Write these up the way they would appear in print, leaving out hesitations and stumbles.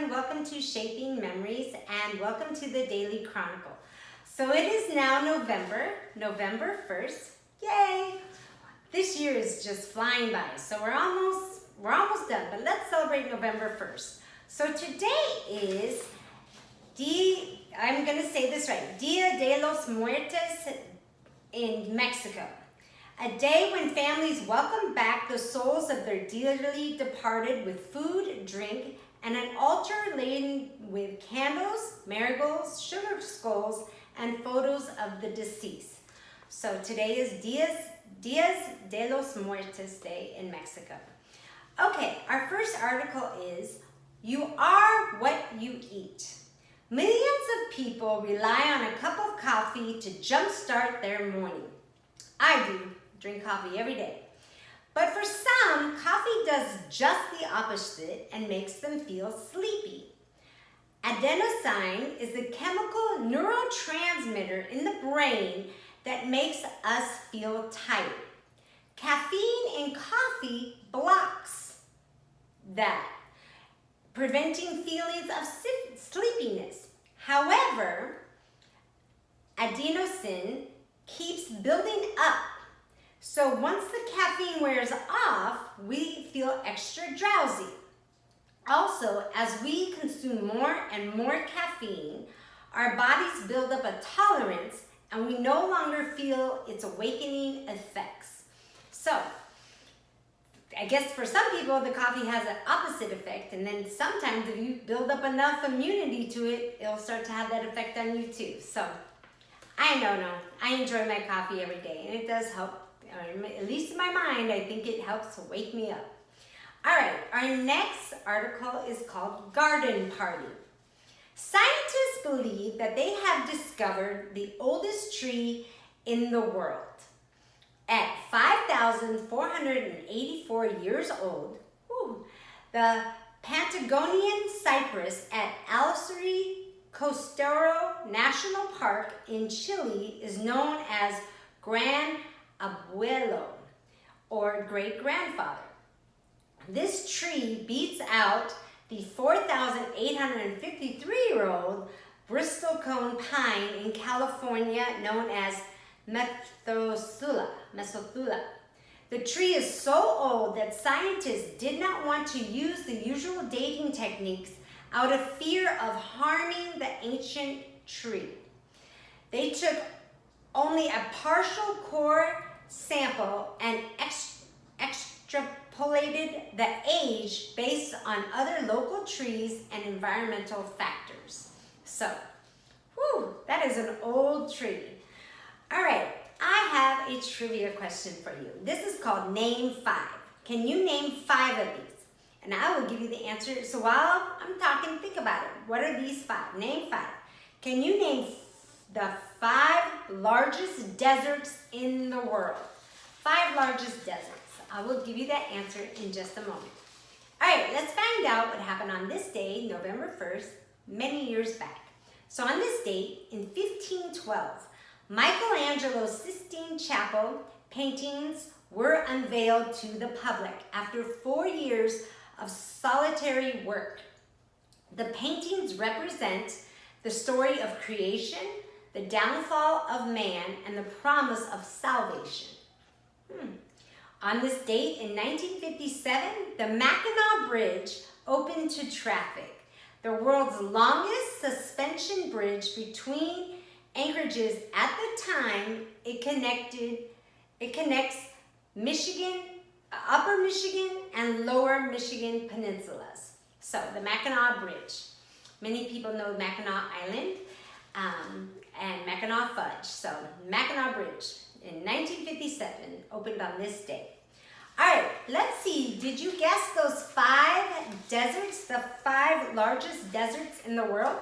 everyone. Welcome to Shaping Memories and welcome to the Daily Chronicle. So it is now November 1st. Yay! This year is just flying by. So we're almost done, but let's celebrate November 1st. So today is I'm going to say this right, Dia de los Muertos in Mexico. A day when families welcome back the souls of their dearly departed with food, drink, and an altar laden with candles, marigolds, sugar skulls, and photos of the deceased. So today is Dias de los Muertos Day in Mexico. Okay, our first article is, You Are What You Eat. Millions of people rely on a cup of coffee to jumpstart their morning. I do. Drink coffee every day. But for some, coffee does just the opposite and makes them feel sleepy. Adenosine is the chemical neurotransmitter in the brain that makes us feel tired. Caffeine in coffee blocks that, preventing feelings of sleepiness. However, adenosine keeps building up. So once the caffeine wears off, we feel extra drowsy. Also, as we consume more and more caffeine, our bodies build up a tolerance and we no longer feel its awakening effects. So, I guess for some people, the coffee has an opposite effect, and then sometimes if you build up enough immunity to it, it'll start to have that effect on you too. So, I enjoy my coffee every day, and it does help. At least in my mind, I think it helps wake me up. All right, our next article is called Garden Party. Scientists believe that they have discovered the oldest tree in the world. At 5,484 years old, the Patagonian cypress at Alceri Costero National Park in Chile is known as Gran Abuelo, or great-grandfather. This tree beats out the 4,853-year-old bristlecone pine in California known as Methothula. The tree is so old that scientists did not want to use the usual dating techniques out of fear of harming the ancient tree. They took only a partial core sample and extrapolated the age based on other local trees and environmental factors. So, that is an old tree. All right, I have a trivia question for you. This is called Name 5. Can you name 5 of these? And I will give you the answer. So while I'm talking, think about it. What are these 5? Name 5. Can you name the 5 largest deserts in the world? 5 largest deserts. I will give you that answer in just a moment. All right, let's find out what happened on this day, November 1st, many years back. So on this date, in 1512, Michelangelo's Sistine Chapel paintings were unveiled to the public after 4 years of solitary work. The paintings represent the story of creation, the downfall of man, and the promise of salvation. On this date in 1957, the Mackinac Bridge opened to traffic, the world's longest suspension bridge between anchorages. At the time, it connects Michigan, Upper Michigan and Lower Michigan peninsulas. So the Mackinac Bridge. Many people know Mackinac Island and Mackinac Fudge. So Mackinac Bridge in 1957 opened on this day. All right, let's see. Did you guess those 5 deserts, the 5 largest deserts in the world?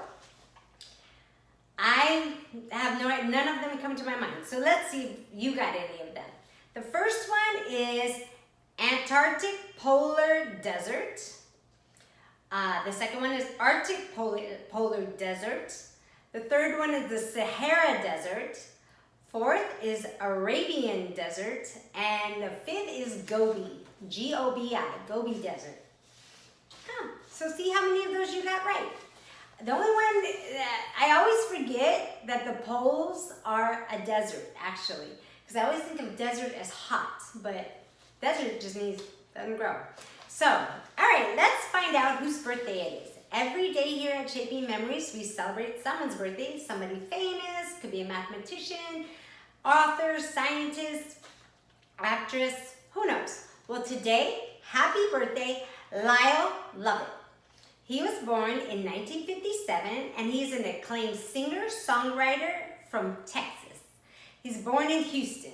I have none of them come to my mind. So let's see if you got any of them. The first one is Antarctic Polar Desert. The second one is Arctic Polar Desert. The third one is the Sahara Desert. Fourth is Arabian Desert. And the fifth is Gobi, G-O-B-I, Gobi Desert. So So see how many of those you got right. The only one, I always forget that the poles are a desert, actually. Because I always think of desert as hot, but desert just means doesn't grow. So, all right, let's find out whose birthday it is. Every day here at Shaping Memories, we celebrate someone's birthday, somebody famous, could be a mathematician, author, scientist, actress, who knows? Well, today, happy birthday, Lyle Lovett. He was born in 1957, and he's an acclaimed singer-songwriter from Texas. He's born in Houston.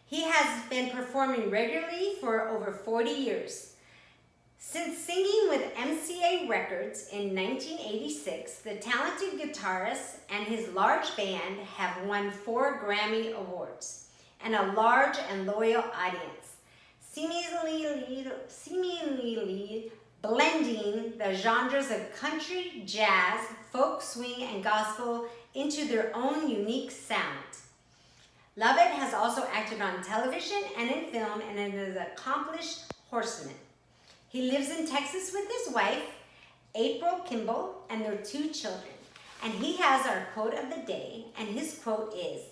He has been performing regularly for over 40 years. Since singing with MCA Records in 1986, the talented guitarist and his large band have won 4 Grammy Awards and a large and loyal audience, seemingly blending the genres of country, jazz, folk, swing, and gospel into their own unique sound. Lovett has also acted on television and in film and is an accomplished horseman. He lives in Texas with his wife, April Kimball, and their 2 children. And he has our quote of the day, and his quote is,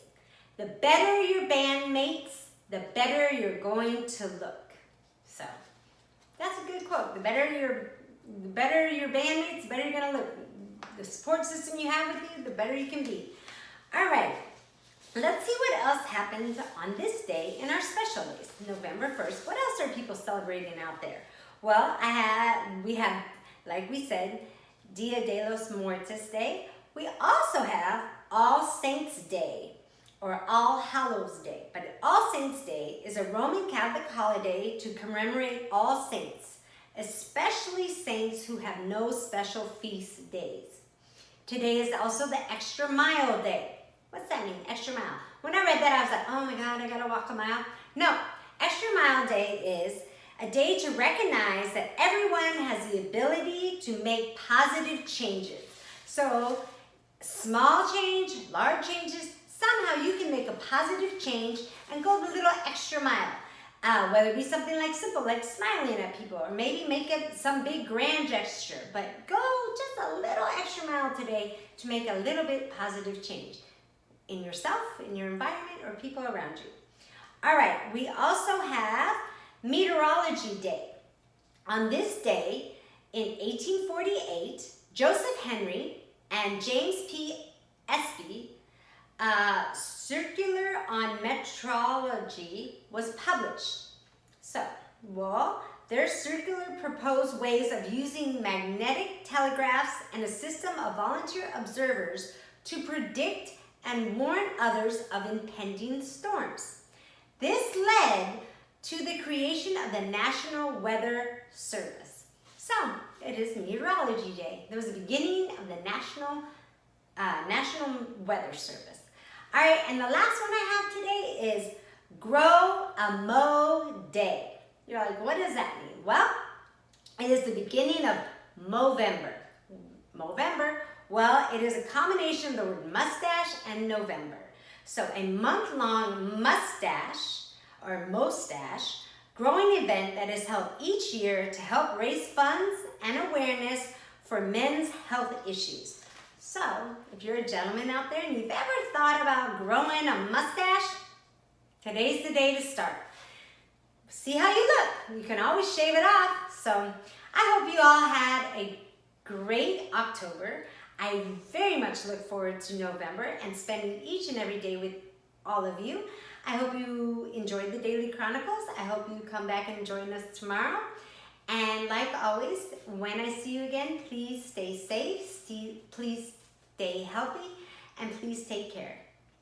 "The better your bandmates, the better you're going to look." So, that's a good quote. The better your bandmates, the better you're gonna look. The support system you have with you, the better you can be. All right, let's see what else happened on this day in our special days, November 1st. What else are people celebrating out there? Well, we have, like we said, Dia de los Muertos Day. We also have All Saints Day, or All Hallows Day. But All Saints Day is a Roman Catholic holiday to commemorate all saints, especially saints who have no special feast days. Today is also the Extra Mile Day. What's that mean, extra mile? When I read that, I was like, oh my God, I gotta walk a mile. No, Extra Mile Day is a day to recognize that everyone has the ability to make positive changes. So, small change, large changes, somehow you can make a positive change and go the little extra mile. Whether it be something like simple, like smiling at people, or maybe make it some big grand gesture, but go just a little extra mile today to make a little bit positive change in yourself, in your environment, or people around you. All right, we also have Meteorology Day. On this day, in 1848, Joseph Henry and James P. Espy, Circular on Meteorology was published. So, well, their circular proposed ways of using magnetic telegraphs and a system of volunteer observers to predict and warn others of impending storms. This led to the creation of the National Weather Service. So, it is Meteorology Day. That was the beginning of the National Weather Service. All right, and the last one I have today is Grow a Mo Day. You're like, what does that mean? Well, it is the beginning of Movember. Movember, well, it is a combination of the word mustache and November. So a month-long mustache or mustache growing event that is held each year to help raise funds and awareness for men's health issues. So, if you're a gentleman out there and you've ever thought about growing a mustache, today's the day to start. See how you look. You can always shave it off. So, I hope you all had a great October. I very much look forward to November and spending each and every day with all of you. I hope you enjoyed the Daily Chronicles. I hope you come back and join us tomorrow. And like always, when I see you again, please stay safe, please stay healthy, and please take care.